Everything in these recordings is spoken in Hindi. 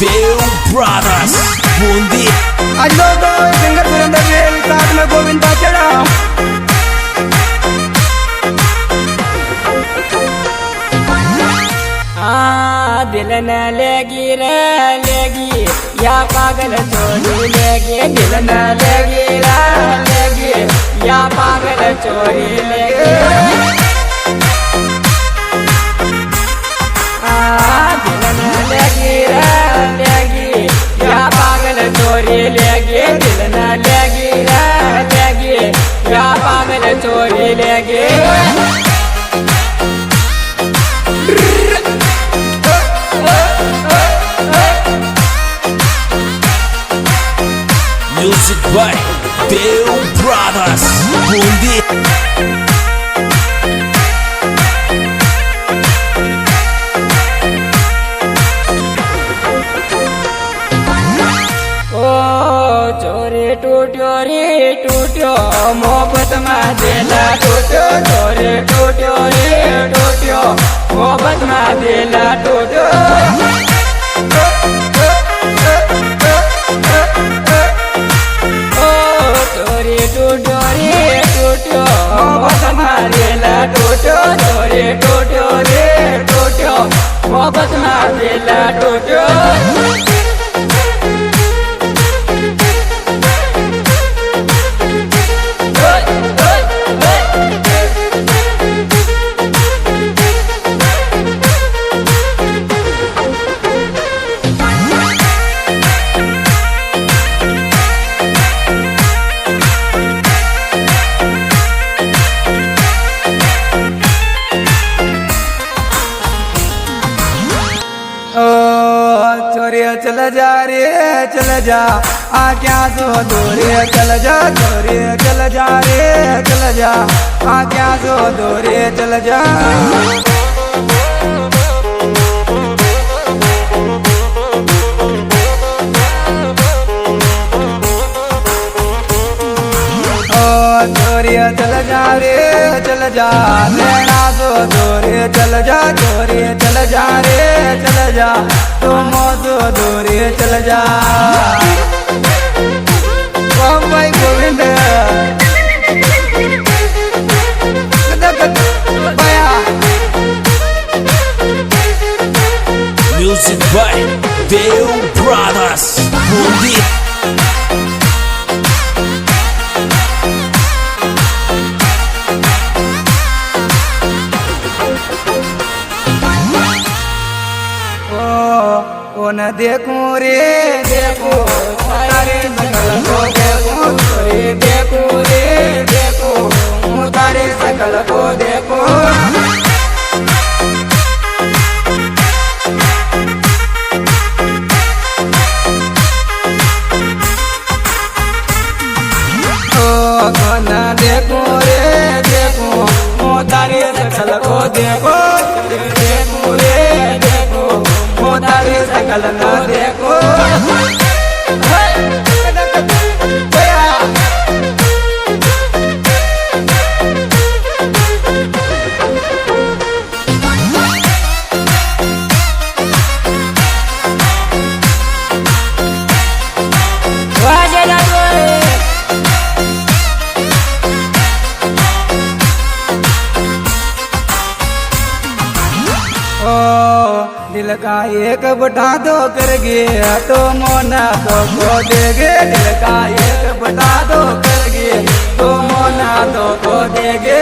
देव ब्रदर्स बूंदी। आज लोगों सिंगर सुरेंद्र रेल साथ में गोविंद बाचड़ा। दिल न लेगी रे लेगी या पागल चोरी लेगी, दिल न लेगी रे लेगी या पागल चोरी लेगी। दिल न लेगी रे लेगी या पागल चोरी लेगी, दिल न लेगी रे लेगी या पागल चोरी लेगी। Music by Dev Brothers Boondi। चोरी टूट्यो रे टूट्यो मोहब्बत में दिला टूट्यो, चोरी टूट्यो रे टूट्यो मोहब्बत में दिला टूट्यो। चोरी टूट्यो रे टूट्यो मोहब्बत में दिला टूट्यो, चोरी टूट्यो रे टूट्यो मोहब्बत में दिला टूट्यो। चोरिया चल जा रे चल जा आ क्या सो दूरे चल जा, चोरिया चल जा रे चल जा आ क्या सो दूरे चल जा। चोरिया चल जा रे चल जा लेना सो दूरे चल जा, चोरिया चल जा रे चल जा तुम सो दूरे चल जा। भाई Govind Music by Dev Brothers Boondi। न देखूं रे देखूं तारे सकल को देखूं, रे देखूं रे देखूं तारे सकल को देखूं। न देखूं रे देखूं तारे सकल को देखो, देखूं रे देखूं तारे सकल को देखो। दिल का एक बटा दो कर गे तो मोना तो को देगे, दिल का एक बटा दो कर गे तो मोना तो को देगे।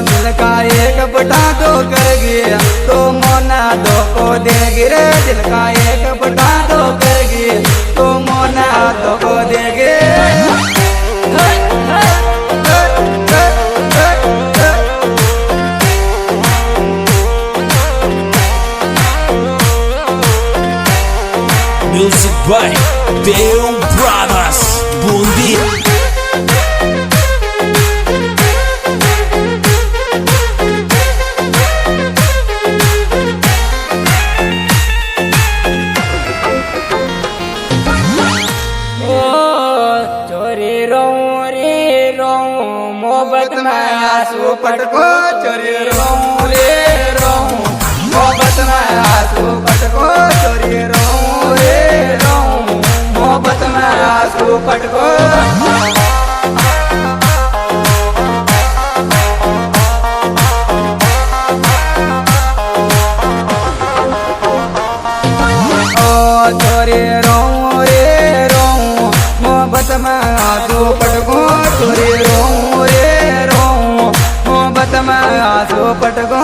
दिल का एक बटा दो कर गे तो मोना दो को देगे रे, दिल का एक बटा दो कर गे तो मोना दो को देगे। Music by Dev Brothers Boondi। चोरी रो रे रो मोहब्बत मोहब्बत में आंसू पटको चोरी रहूं रे रहूं, मोहब्बत में आंसू पटको चोरी रहूं रे रहूं, मोहब्बत में आंसू पटको। चोरी रहूं रे रहूं, मोहब्बत में आंसू पटको चोरी रहूं रे रहूं, मोहब्बत में आंसू पटको।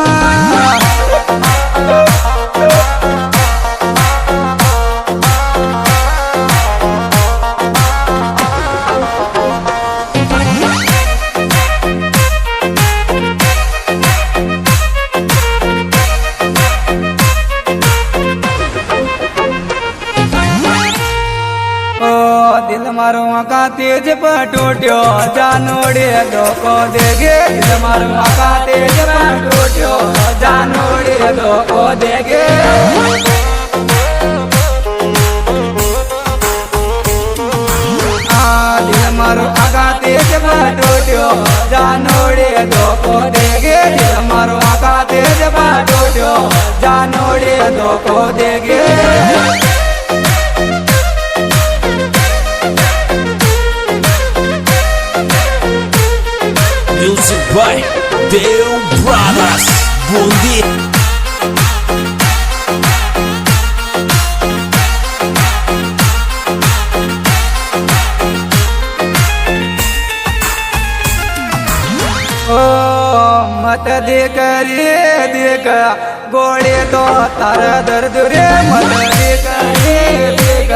दिल मारो आका तेज पर टूट्यो जानोड़े धोखो देगे, दिल मारो आका तेज पर टूट्यो जानोड़े धोखो देगे। दिल मारो आका तेज पर टूट्यो जानोड़े धोखो देगे, दिल मारो आका तेज पर टूट्यो जानोड़े धोखो देगे। Music by Deu Brothers Bundi. मत देख रे देख गोड़े तो तारा दर्द रे, मत देख रे देख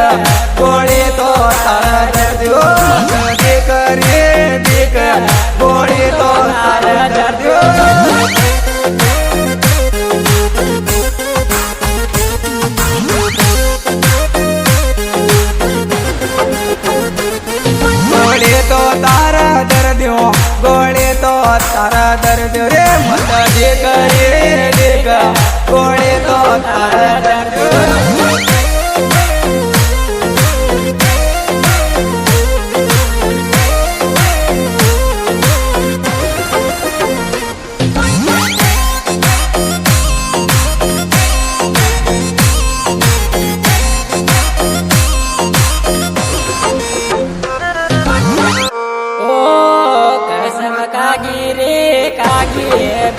गोड़े तो तारा दर्द, मत देख रे देख गोड़े तो तारा दर्द। गोड़े तो तारा दर्द गोड़े तो तारा दर्द रे, मत देख रे देख गोड़े तो तारा दर्द।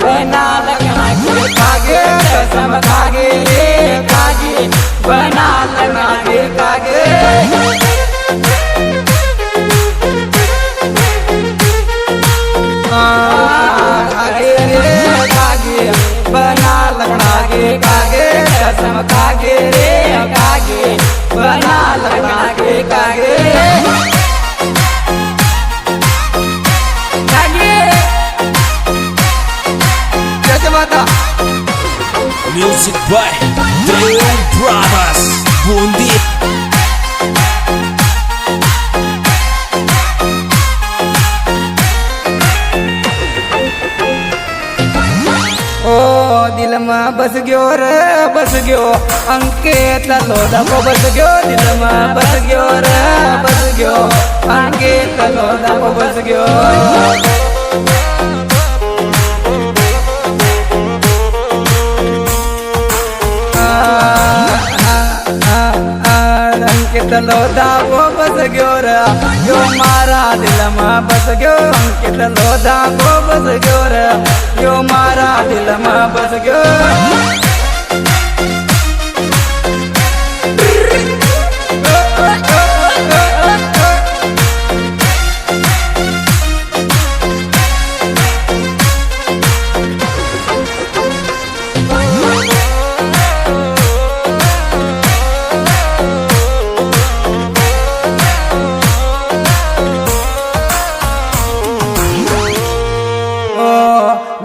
बना लगा के कागे कसम खागे रे कागे, बना लगा के कागे। कागे रे कागे बना लगा के कागे, कसम खागे रे कागे, बना लगा के कागे। Music by Deu Brothers Bundi. दिल में बस गयो रे बस गयो अंकित लोधा को बस गयो, दिल में बस गयो रे बस गयो अंकित लोधा को बस गयो। अंकित लोधा को बस गयो रे यो मारा दिल में बस गयो, अंकित लोधा को बस गयो रे यो मारा दिल में बस गयो।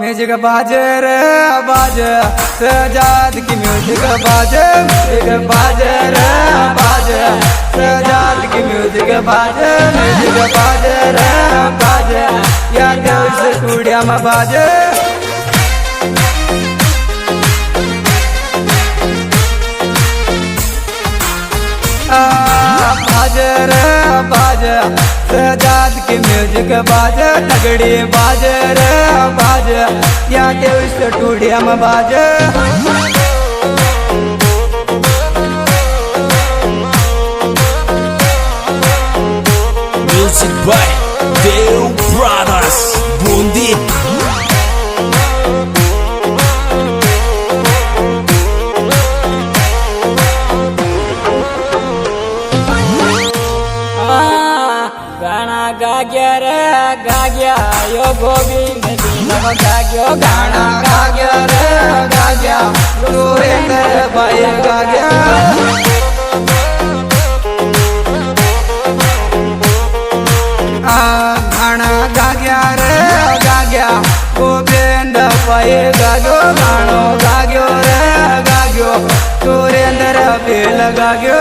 म्यूजिक बाजे रे बाजे सजाद की म्यूजिक बाजे, म्यूजिक बाजे रे बाजे सजाद की म्यूजिक बाजे, म्यूजिक बाजे रे बाजे या देव से स्टूडियो में बाजे। बाजे रे बाजे सजाद की म्यूजिक बाजे तगड़ी बाजे रे बाजे यहाँ के स्टूडियो में बाजे Music by Deo Brothers Bundi. गाना गाग्या रे गाग्या यो गोविंद दीनव गाग्यो गाना गाग्या रे गाग्या सुरेंद्र भाई गाग्या गाना गाग्या रे गाग्या गोविंद भाई गाग्यो गानो गाग्यो रे गाग्यो सुरेंद्र बेल गाग्यो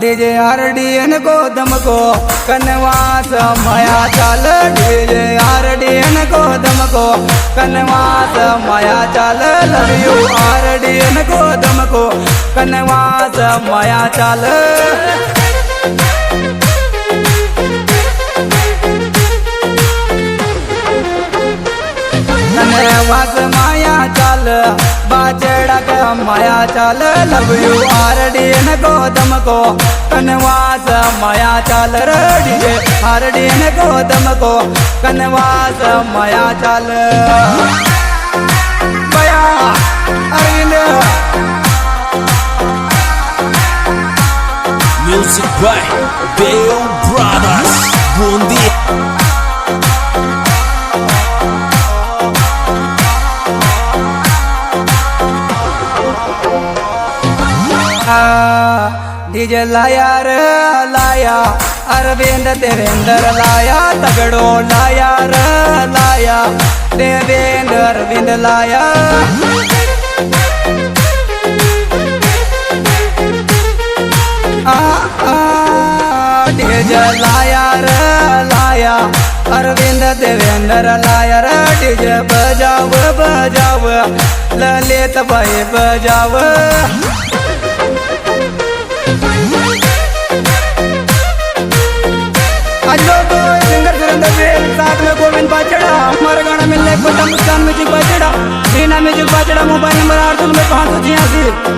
डीजे आरडीएन को दमको कनवास माया चाल डीजे आरडीएन को दमको कनवास माया चाल लव यू आरडीएन को दमको कनवास माया चाल कनवास माया चाल बाचड़ा का माया चाल लव यू आरडीएन को दमको कनवास माया चाल रे डीजे आरडीएन को दमको कनवास माया चाल बया Arvind Music by Deo Brothers Bundi. DJ लाया रे लाया अरविंद देवेंद्र लाया तगड़ो लाया रे लाया देवेंद्र अरविंद लाया डीजे लाया रे लाया अरविंद देवेंद्र लाया रे डीजे बजाव बजाव ललित भाई बजाव सिंगर सुरेंद्र बेल साथ में गोविंद बाचड़ा हमारा गाना मिलने को Muskan music Bachra Reena music Bachra mobile number 8 में 586